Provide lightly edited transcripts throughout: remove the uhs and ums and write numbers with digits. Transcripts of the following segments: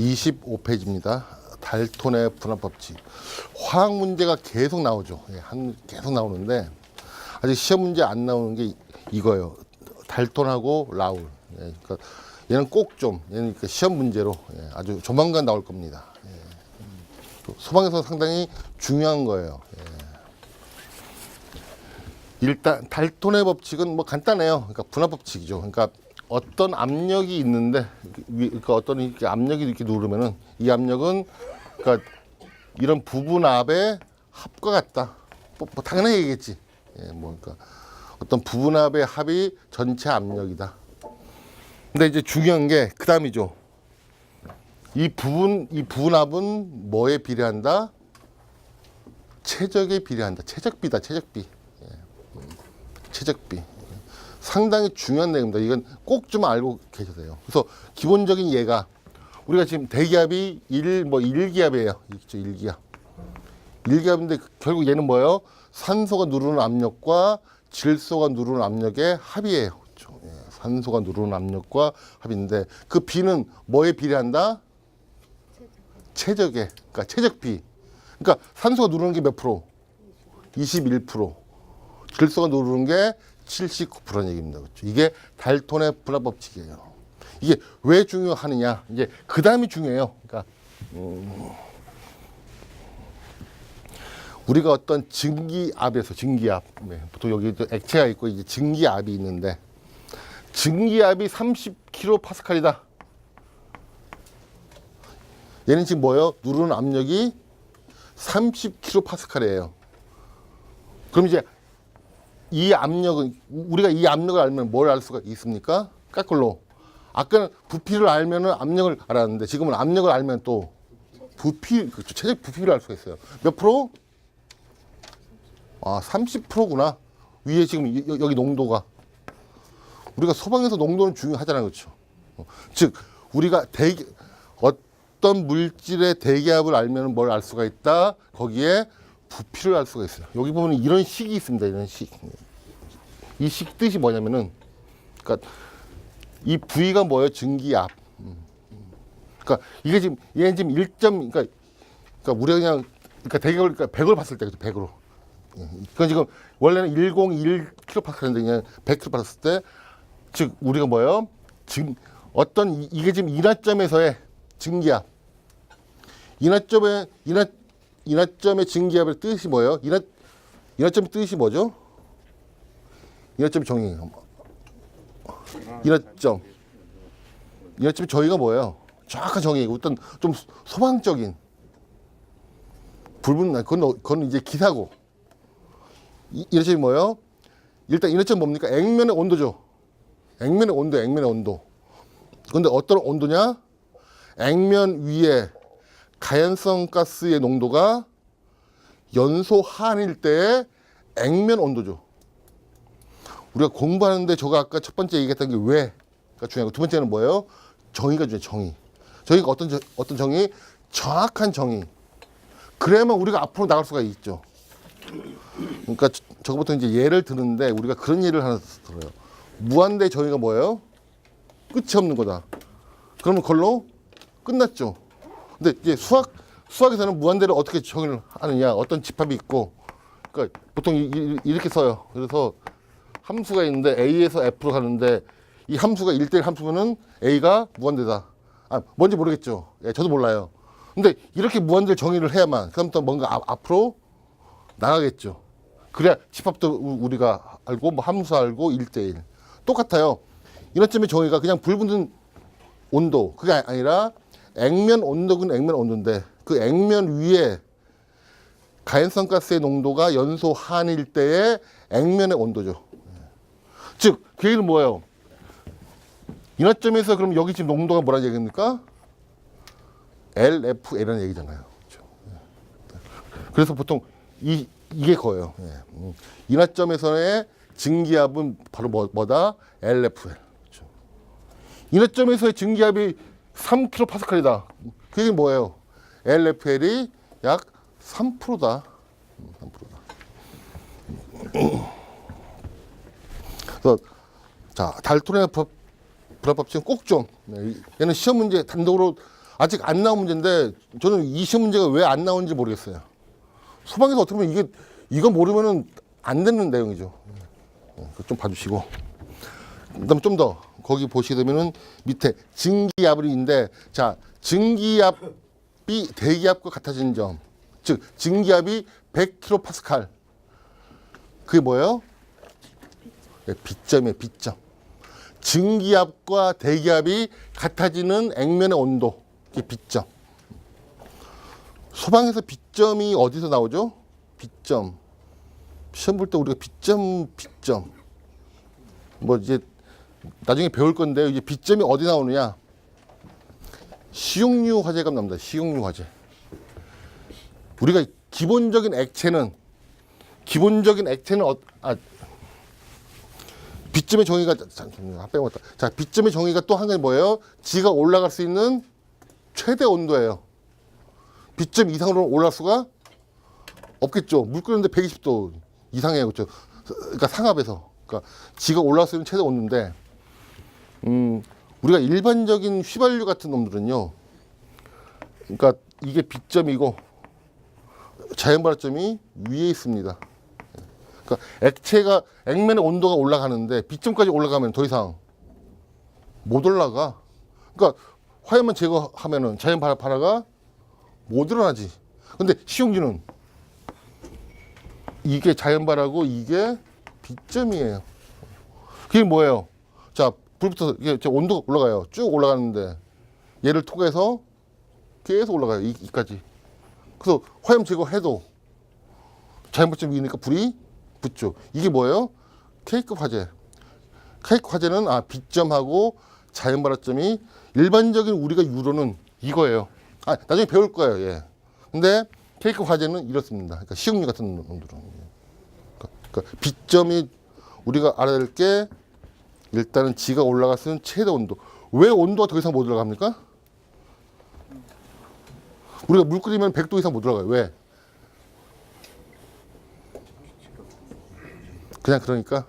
25페이지입니다. 달톤의 분압 법칙. 화학 문제가 계속 나오죠. 계속 나오는데 아직 시험 문제 안 나오는 게 이거예요. 달톤하고 라울. 그러니까 얘는 꼭 좀, 얘는 그러니까 시험 문제로 아주 조만간 나올 겁니다. 소방에서 상당히 중요한 거예요. 일단 달톤의 법칙은 뭐 간단해요. 그러니까 분압 법칙이죠. 그러니까 어떤 압력이 있는데, 그러니까 어떤 이렇게 압력이 이렇게 누르면은 이 압력은 그러니까 이런 부분압의 합과 같다. 뭐 당연하게 얘기했지. 뭐 그러니까 어떤 부분압의 합이 전체 압력이다. 근데 이제 중요한 게 그 다음이죠. 이 부분압은 뭐에 비례한다? 최적에 비례한다. 최적비다. 최적비. 최적비. 상당히 중요한 내용입니다. 이건 꼭 좀 알고 계셔야 돼요. 그래서 기본적인 예가 우리가 지금 대기압이 1기압이에요. 있죠, 1기압. 1기압인데 결국 얘는 뭐예요? 산소가 누르는 압력과 질소가 누르는 압력의 합이에요. 그렇죠? 산소가 누르는 압력과 합인데 그 B는 뭐에 비례한다? 최적에. 그러니까 최적비. 그러니까 산소가 누르는 게 몇 프로? 21%. 질소가 누르는 게 79%는 얘기입니다. 그렇죠? 이게 달톤의 분압 법칙이에요. 이게 왜 중요하느냐? 이제 그 다음이 중요해요. 그러니까 우리가 어떤 증기압에서 증기압, 보통 여기 액체가 있고 이제 증기압이 있는데 증기압이 30kPa이다. 얘는 지금 뭐예요? 누르는 압력이 30kPa이에요. 그럼 이제 이 압력은 우리가 이 압력을 알면 뭘 알 수가 있습니까? 거꾸로 아까는 부피를 알면은 압력을 알았는데 지금은 압력을 알면 또 부피, 그렇죠. 최적 부피를 알 수가 있어요. 몇 프로? 30%구나. 위에 지금 여기 농도가 우리가 소방에서 농도는 중요하잖아요, 그렇죠? 즉 우리가 어떤 물질의 대기압을 알면 뭘 알 수가 있다. 거기에 부피를 알 수가 있어요. 여기 보면 이런 식이 있습니다. 이런 식. 이 식 뜻이 뭐냐면은, 그러니까 이 부위가 뭐예요? 증기압. 그러니까 이게 지금 얘는 지금 1점, 그러니까 우리가 그냥 그러니까 대기압을 100을 봤을 때, 100으로. 그건 지금 원래는 101kPa인데 그냥 100kP 봤을 때, 즉 우리가 뭐예요? 지금 어떤 이게 지금 인하점에서의 증기압. 인하점의 증기압의 뜻이 뭐예요? 인하점의 뜻이 뭐죠? 인하점의 정의. 인하점의 정의가 뭐예요? 정확한 정의이고 어떤 좀 소방적인 불분난 그건 이제 기사고. 인하점이 뭐예요? 일단 인하점 뭡니까? 액면의 온도죠. 액면의 온도. 그런데 어떤 온도냐? 액면 위에 가연성 가스의 농도가 연소 하한일 때의 액면 온도죠. 우리가 공부하는데 저거 아까 첫 번째 얘기했던 게 왜가 중요하고 두 번째는 뭐예요? 정의가 중요해요. 정의. 정의가 어떤 정의? 정확한 정의. 그래야만 우리가 앞으로 나갈 수가 있죠. 그러니까 저거부터 이제 예를 드는데 우리가 그런 예를 하나 들어요. 무한대의 정의가 뭐예요? 끝이 없는 거다. 그러면 그걸로 끝났죠. 근데 이제 수학에서는 무한대를 어떻게 정의를 하느냐, 어떤 집합이 있고, 그러니까 보통 이렇게 써요. 그래서 함수가 있는데 A에서 F로 가는데 이 함수가 1대1 함수면은 A가 무한대다. 뭔지 모르겠죠. 저도 몰라요. 근데 이렇게 무한대를 정의를 해야만 그다음부터 뭔가 앞으로 나가겠죠. 그래야 집합도 우리가 알고 뭐 함수 알고 1대1 똑같아요. 인하점의 정의가 그냥 불 붙는 온도 그게 아니라 액면 온도는 액면 온도인데 그 액면 위에 가연성 가스의 농도가 연소 한일 때의 액면의 온도죠. 즉 그 얘기는 뭐예요? 인하점에서 그럼 여기 지금 농도가 뭐라는 얘기입니까? LFL이라는 얘기잖아요. 그렇죠? 그래서 보통 이게 거예요. 인하점에서의 증기압은 바로 뭐다? LFL. 그렇죠? 인하점에서의 증기압이 3kPa이다. 그게 뭐예요? LFL이 약 3%다. 3%다. 그래서 자 달톤의 불합 법칙은 꼭 좀 얘는 시험 문제 단독으로 아직 안 나온 문제인데 저는 이 시험 문제가 왜 안 나오는지 모르겠어요. 소방에서 어떻게 보면 이거 모르면은 안 되는 내용이죠. 좀 봐주시고. 그다음 좀 더 거기 보시게 되면은 밑에 증기압을인데 자 증기압이 대기압과 같아지는 점, 즉 증기압이 100kPa. 그게 뭐예요? 네, B점이에요. B점. 증기압과 대기압이 같아지는 액면의 온도, 이게 B점. 소방에서 B점이 어디서 나오죠? B점. 시험 볼 때 우리가 B점 뭐 이제 나중에 배울 건데요. 이제 B점이 어디 나오느냐? 식용유 화재가 나옵니다. 식용유 화재. 우리가 기본적인 액체는 B점의 정의가 빼먹었다. 자, B점의 정의가 또 한 가지 뭐예요? G가 올라갈 수 있는 최대 온도예요. B점 이상으로 올라갈 수가 없겠죠. 물 끓는데 120도 이상이에요, 그렇죠? 그러니까 상압에서. 그러니까 G가 올라갈 수 있는 최대 온도인데, 우리가 일반적인 휘발유 같은 놈들은요. 그러니까 이게 B점이고 자연 발화점이 위에 있습니다. 그러니까 액면의 온도가 올라가는데 B점까지 올라가면 더 이상 못 올라가. 그러니까 화염만 제거하면은 자연 발화가 못 일어나지. 근데 식용유는 이게 자연 발화고 이게 B점이에요. 그게 뭐예요? 자, 불부터 이게 온도가 올라가요. 쭉 올라가는데 얘를 통해서 계속 올라가요. 이까지. 그래서 화염 제거해도 자연 발화점 위니까 불이 붙죠. 이게 뭐예요? K급 화재. K급 화재는 B점하고 자연 발화점이 일반적인 우리가 유로는 이거예요. 나중에 배울 거예요. 예. 근데 K급 화재는 이렇습니다. 그러니까 식용유 같은 놈들은. 그러니까 B점이 우리가 알아야 될 게 일단은 G가 올라갈 수 있는 최대 온도. 왜 온도가 더 이상 못 올라갑니까? 우리가 물 끓이면 100도 이상 못 올라가요. 왜? 그냥 그러니까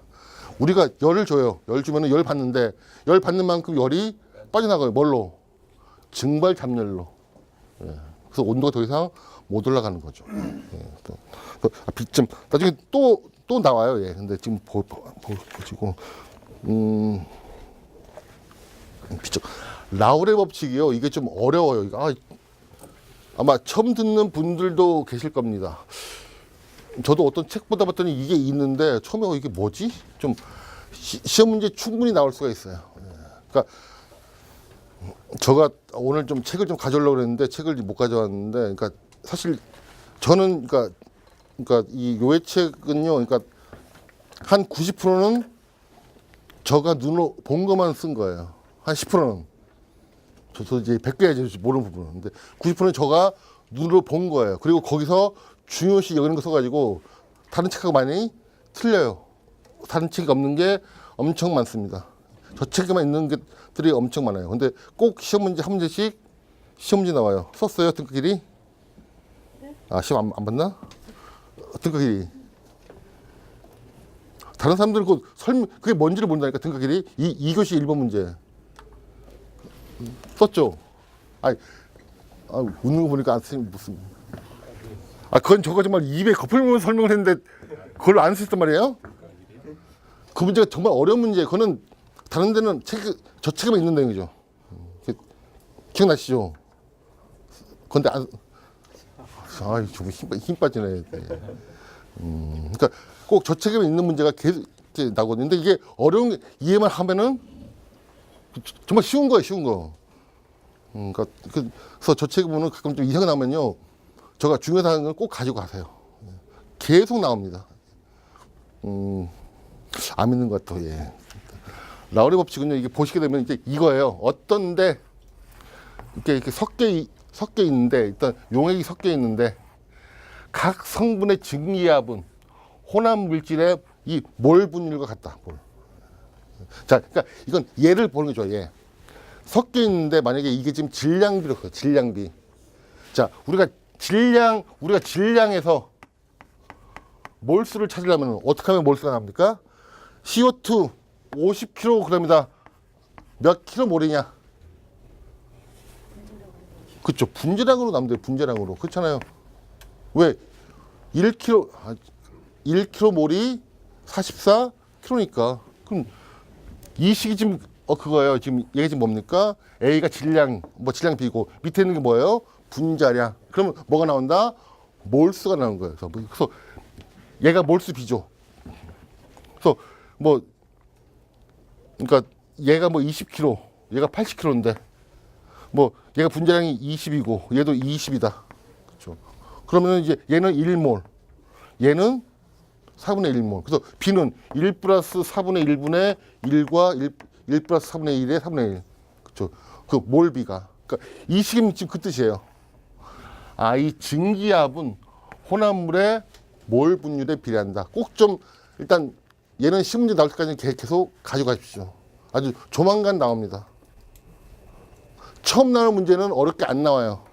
우리가 열을 줘요. 열 주면은 열 받는데 열 받는 만큼 열이 빠져나가요. 뭘로? 증발 잠열로. 예. 그래서 온도가 더 이상 못 올라가는 거죠. 예. B점 나중에 또 나와요. 예. 근데 지금 보시고 B점 라우레 법칙이요. 이게 좀 어려워요. 아마 처음 듣는 분들도 계실 겁니다. 저도 어떤 책 보다 봤더니 이게 있는데 처음에 이게 뭐지? 좀 시험 문제 충분히 나올 수가 있어요. 그러니까 제가 오늘 좀 책을 좀 가져오려고 했는데 책을 못 가져왔는데, 그러니까 사실 저는 그러니까 이 요해책은요, 그러니까 한 90%는 제가 눈으로 본 것만 쓴 거예요. 한 10%는 저도 이제 100개 모르는 부분은. 근데 90%는 제가 눈으로 본 거예요. 그리고 거기서 중요시 여기는 거 써가지고 다른 책하고 많이 틀려요. 다른 책이 없는 게 엄청 많습니다. 저 책에만 있는 것들이 엄청 많아요. 근데 꼭 시험 문제 한 문제씩 시험 문제 나와요. 썼어요, 등급끼리? 시험 안 봤나? 등급끼리. 다른 사람들은 그게 뭔지를 모른다니까, 등급끼리. 2교시 1번 문제. 썼죠? 웃는 거 보니까 안 쓰면 무슨. 그건 저거 정말 입에 거품을 물면서 설명을 했는데 그걸 안 쓰셨단 말이에요? 그 문제가 정말 어려운 문제예요. 그거는 다른 데는 저 책에만 있는 내용이죠. 기억나시죠? 그런데 정말 힘 빠지네. 그러니까 꼭 저 책에만 있는 문제가 계속 나거든요. 근데 이게 어려운 게 이해만 하면은 정말 쉬운 거예요, 쉬운 거. 그래서 저 책에 보면 가끔 좀 이상이 나면요. 제가 중요한 사항을 꼭 가지고 가세요. 계속 나옵니다. 안 믿는 것 같아요. 예. 라우레 법칙은요, 이게 보시게 되면 이제 이거예요. 어떤데 이렇게 섞여 있는데, 일단 용액이 섞여 있는데 각 성분의 증기압은 혼합 물질의 이 몰 분율과 같다. 몰. 자, 그러니까 이건 얘를 보는 게 좋아요. 얘. 섞여 있는데 만약에 이게 지금 질량비로 써요. 질량비. 자, 우리가 질량에서 몰수를 찾으려면 어떻게 하면 몰수가 나옵니까? CO2 50kg이다. 몇 km몰이냐? 그쵸. 분자량으로 나면 돼요. 분자량으로. 그렇잖아요. 왜? 1kg, 1kg몰이 44kg니까. 그럼 이 식이 지금 그거예요. 지금 얘가 지금 뭡니까? A가 질량, 뭐 질량 B고 밑에 있는 게 뭐예요? 분자량. 그러면 뭐가 나온다? 몰수가 나오는 거예요. 그래서 얘가 몰수 B죠. 그래서 뭐 그러니까 얘가 뭐 20kg, 얘가 80kg인데 뭐 얘가 분자량이 20이고 얘도 20이다. 그렇죠. 그러면 이제 얘는 1몰, 얘는 4분의 1몰. 그래서 B는 1 플러스 4분의 1분의 1과 1 플러스 4분의 1의 4분의 1. 그렇죠. 그 몰비가. 그러니까 이 식이 지금 그 뜻이에요. 아, 이 증기압은 혼합물의 몰 분율에 비례한다. 꼭 좀 일단 얘는 시험 문제 나올 때까지 계속 가져가십시오. 아주 조만간 나옵니다. 처음 나오는 문제는 어렵게 안 나와요.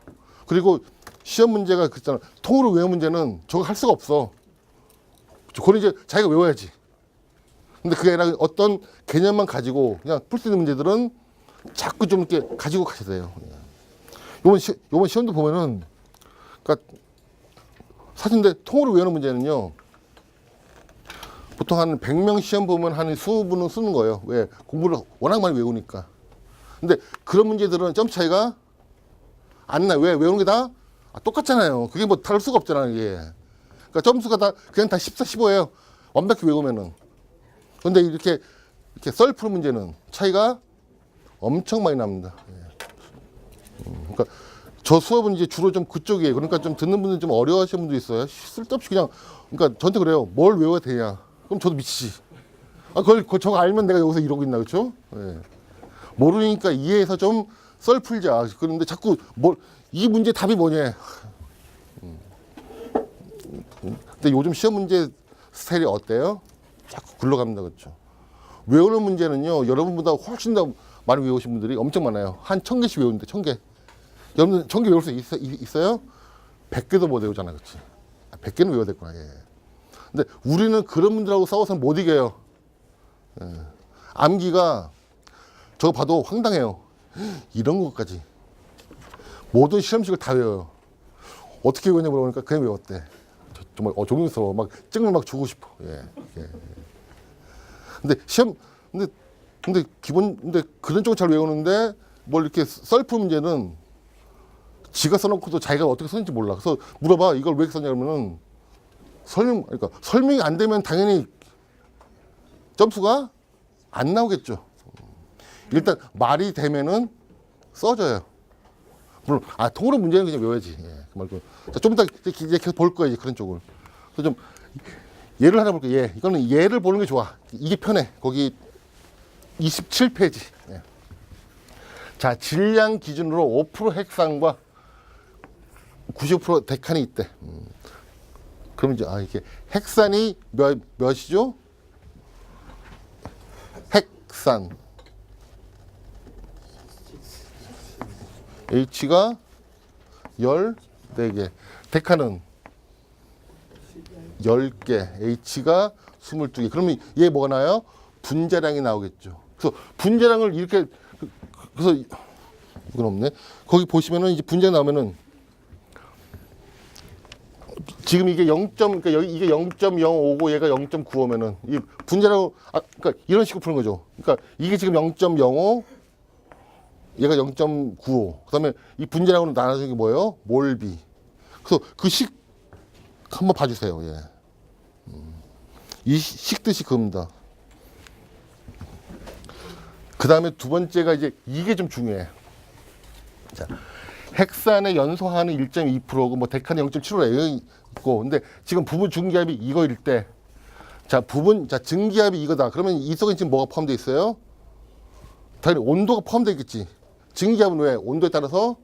그리고 시험 문제가 그렇잖아. 통으로 외운 문제는 저거 할 수가 없어. 그건 이제 자기가 외워야지. 근데 그게 아니라 어떤 개념만 가지고 그냥 풀 수 있는 문제들은 자꾸 좀 이렇게 가지고 가셔야 돼요. 요번 시험도 보면은, 그러니까 사실 근데 통으로 외우는 문제는요, 보통 한 100명 시험 보면 한 20분은 쓰는 거예요. 왜? 공부를 워낙 많이 외우니까. 근데 그런 문제들은 점수 차이가 안 나요. 왜? 외우는 게 다 똑같잖아요. 그게 뭐 다를 수가 없잖아요, 이게. 그러니까 점수가 다 그냥 다 14, 15예요. 완벽히 외우면은. 근데 이렇게 썰 풀 문제는 차이가 엄청 많이 납니다. 그러니까 저 수업은 이제 주로 좀 그쪽이에요. 그러니까 좀 듣는 분들 좀 어려워하시는 분도 있어요. 쓸데없이 그냥, 그러니까 저한테 그래요. 뭘 외워야 되냐? 그럼 저도 미치지. 그걸 저거 알면 내가 여기서 이러고 있나, 그렇죠? 예. 모르니까 이해해서 좀 썰 풀자. 그런데 자꾸 이 문제 답이 뭐냐? 근데 요즘 시험 문제 스타일이 어때요? 자꾸 굴러갑니다, 그렇죠? 외우는 문제는요, 여러분보다 훨씬 더 많이 외우신 분들이 엄청 많아요. 한 1000개씩 외우는데 1000개. 여러분 1000개 외울 수 있어요? 100개도 못 외우잖아, 그렇지? 100개는 외워야 될 거야. 예. 근데 우리는 그런 분들하고 싸워서는 못 이겨요. 예. 암기가 저거 봐도 황당해요. 이런 것까지. 모든 실험식을 다 외워요. 어떻게 외웠냐 물어보니까 그냥 외웠대. 정말 존경스러워. 막 증을 막 주고 싶어. 예. 예. 근데 시험 근데 그런 쪽은 잘 외우는데 뭘 이렇게 썰풀 문제는 지가 써놓고도 자기가 어떻게 썼는지 몰라. 그래서 물어봐. 이걸 왜 이렇게 썼냐 그러면은 그러니까 설명이 안 되면 당연히 점수가 안 나오겠죠. 일단 말이 되면은 써져요. 물론 통으로 문제는 그냥 외워야지. 예, 그 말고. 자, 좀 이따 이제 계속 볼 거예요, 그런 쪽을. 그래서 좀 예를 하나 볼게요. 예, 이거는 예를 보는 게 좋아. 이게 편해. 거기 27페이지. 예. 자, 질량 기준으로 5% 핵산과 90% 데칸이 있대. 그럼 이제 이게 핵산이 몇이죠? 핵산. H가 14개. 데칸은 10개. H가 22개. 그러면 얘 뭐가 나요? 분자량이 나오겠죠. 그래서 분자량을 이렇게, 그래서 이건 없네. 거기 보시면은 이제 분자량 나오면은 지금 이게 0. 그러니까 이게 0.05고 얘가 0.95면은 이 분자량, 그러니까 이런 식으로 푸는 거죠. 그러니까 이게 지금 0.05, 얘가 0.95. 그다음에 이 분자량으로 나눠주는 게 뭐예요? 몰비. 그래서 그 식 한번 봐주세요. 예. 이 식뜻이 그겁니다. 그 다음에 두 번째가 이제 이게 좀 중요해. 자, 핵산의 연소하는 1.2%고 뭐 데칸이 0.75 있고, 근데 지금 부분 중기압이 이거일 때, 자 증기압이 이거다. 그러면 이 속에 지금 뭐가 포함되어 있어요? 당연히 온도가 포함되어 있겠지. 증기압은 왜? 온도에 따라서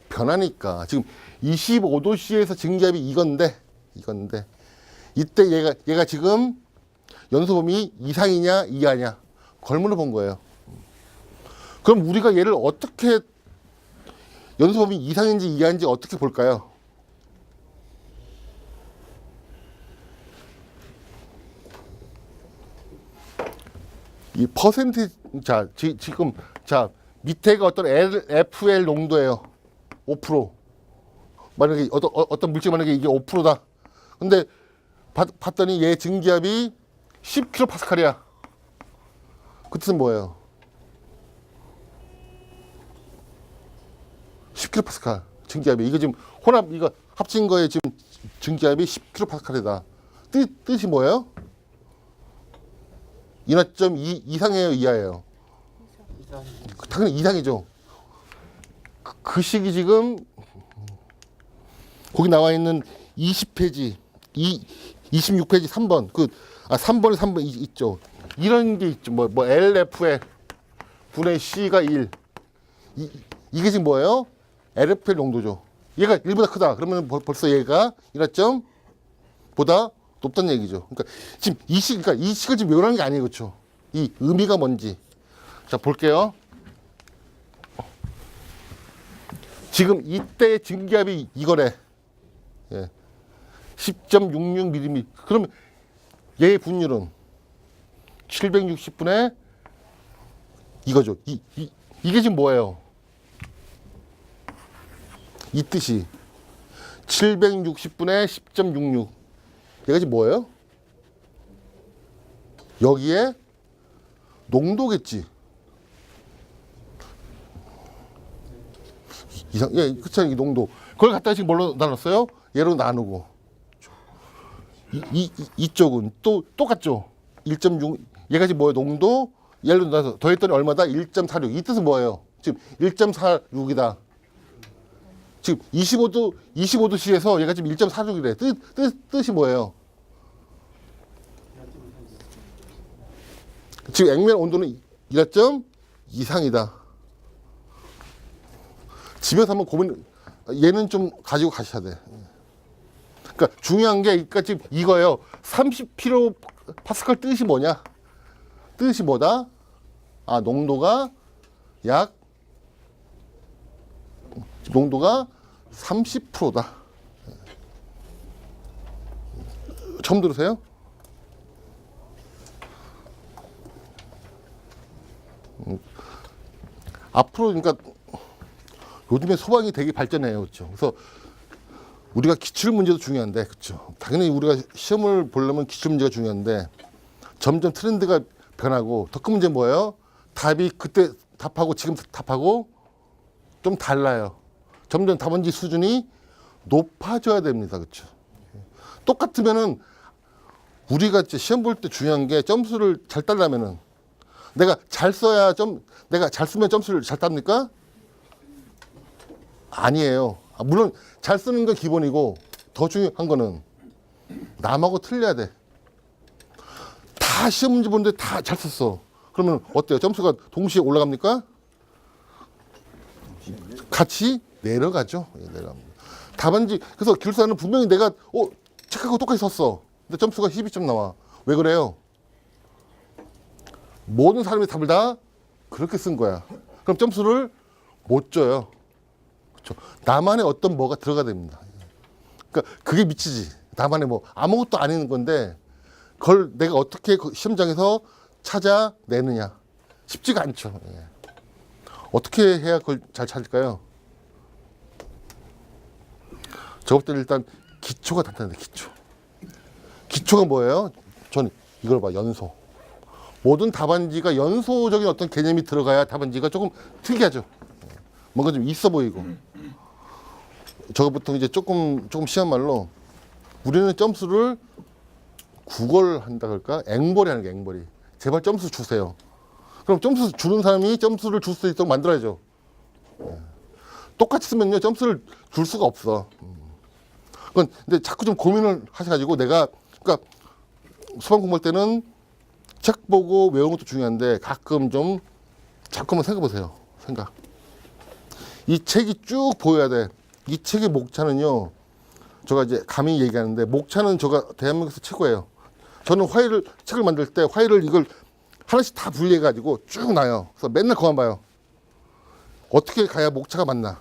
변하니까. 지금 25도씨에서 증기압이 이건데 이때 얘가 지금 연소범위 이상이냐 이하냐 걸문을 본 거예요. 그럼 우리가 얘를 어떻게 연소범위 이상인지 이하인지 어떻게 볼까요? 이 퍼센트 지금 밑에가 어떤 FL 농도예요. 5%. 만약에 어떤 물질 만약에 이게 5%다. 근데 봤더니 얘 증기압이 10kPa이야. 그 뜻은 뭐예요? 10kPa 증기압이 이거 지금 혼합 이거 합친 거에 지금 증기압이 10kPa이다. 뜻이 뭐예요? 인하점 이상이에요, 이하예요? 당연히 이상이죠. 그 식이 지금 거기 나와 있는 20페이지, 26페이지 3번 3번에 3번 있죠. 이런 게 있죠. 뭐 LFL 분의 C가 1. 이게 지금 뭐예요? LFL 농도죠. 얘가 1보다 크다. 그러면 벌써 얘가 인하점보다 높다는 얘기죠. 그러니까 지금 이 식을 지금 외우라는 게 아니에요. 그렇죠? 이 의미가 뭔지. 자, 볼게요. 지금 이때 증기압이 이거래. 예. 10.66mm. 그러면 얘의 분율은 760분의 이거죠. 이게 지금 뭐예요? 이 뜻이 760분의 10.66. 얘가 지금 뭐예요? 여기에 농도겠지. 예, 그쵸, 이 농도. 그걸 갖다가 지금 뭘로 나눴어요? 얘로 나누고. 이쪽은 또 똑같죠? 1.6, 얘가 지금 뭐예요? 농도, 얘로 나눠서 더했더니 얼마다? 1.46. 이 뜻은 뭐예요? 지금 1.46이다. 지금 25도씨에서 얘가 지금 1.46이래. 뜻이 뭐예요? 지금 액면 온도는 1점 이상이다. 집에서 한번 고민, 얘는 좀 가지고 가셔야 돼. 그러니까 중요한 게, 그러니까 지금 이거예요. 30kPa 뜻이 뭐냐? 뜻이 뭐다? 아, 농도가 30%다. 처음 들으세요? 앞으로 그러니까 요즘에 소방이 되게 발전해요. 그렇죠? 그래서 우리가 기출 문제도 중요한데, 그렇죠? 당연히 우리가 시험을 보려면 기출 문제가 중요한데 점점 트렌드가 변하고 더 큰 문제는 뭐예요? 답이 그때 답하고 지금 답하고 좀 달라요. 점점 답안지 수준이 높아져야 됩니다. 그렇죠? 똑같으면은 우리가 시험 볼 때 중요한 게 점수를 잘 따려면은 내가 잘 써야 내가 잘 쓰면 점수를 잘 땁니까? 아니에요. 물론 잘 쓰는 건 기본이고 더 중요한 거는 남하고 틀려야 돼. 다 시험 문제 보는데 다 잘 썼어. 그러면 어때요? 점수가 동시에 올라갑니까? 같이 내려가죠. 내려갑니다. 답안지 그래서 기술사는 분명히 내가 체크하고 똑같이 썼어. 근데 점수가 12점 나와. 왜 그래요? 모든 사람이 답을 다 그렇게 쓴 거야. 그럼 점수를 못 줘요. 그렇죠? 나만의 어떤 뭐가 들어가야 됩니다. 그러니까 그게 미치지. 나만의 뭐 아무것도 아닌 건데 그걸 내가 어떻게 그 시험장에서 찾아내느냐. 쉽지가 않죠. 예. 어떻게 해야 그걸 잘 찾을까요? 저것 때는 일단 기초가 단단해. 기초가 뭐예요? 저는 이걸 봐. 연소. 모든 답안지가 연소적인 어떤 개념이 들어가야 답안지가 조금 특이하죠. 뭔가 좀 있어 보이고. 저거 보통 이제 조금 시험 말로 우리는 점수를 구걸한다 그럴까? 앵벌이 하는 게 앵벌이. 제발 점수 주세요. 그럼 점수 주는 사람이 점수를 줄 수 있도록 만들어야죠. 똑같이 쓰면요 점수를 줄 수가 없어. 근데 자꾸 좀 고민을 하셔가지고 내가 그러니까 수강 공부할 때는 책 보고 외우는 것도 중요한데 가끔 좀 자꾸 한번 생각해 보세요. 이 책이 쭉 보여야 돼. 이 책의 목차는요. 제가 이제 감히 얘기하는데 목차는 제가 대한민국에서 최고예요. 저는 책을 만들 때 화일을 이걸 하나씩 다 분리해 가지고 쭉 놔요. 그래서 맨날 그만 봐요. 어떻게 가야 목차가 맞나?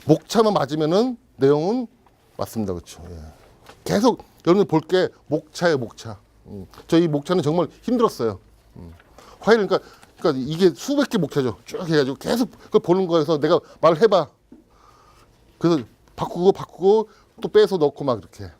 목차만 맞으면은 내용은 맞습니다. 그렇죠? 예. 계속 여러분들 볼 게 목차예요, 목차. 저희 목차는 정말 힘들었어요. 화일은 그러니까 이게 수백 개 목차죠. 쭉 해가지고 계속 그걸 보는 거여서 내가 말을 해봐. 그래서 바꾸고 또 빼서 넣고 막 이렇게.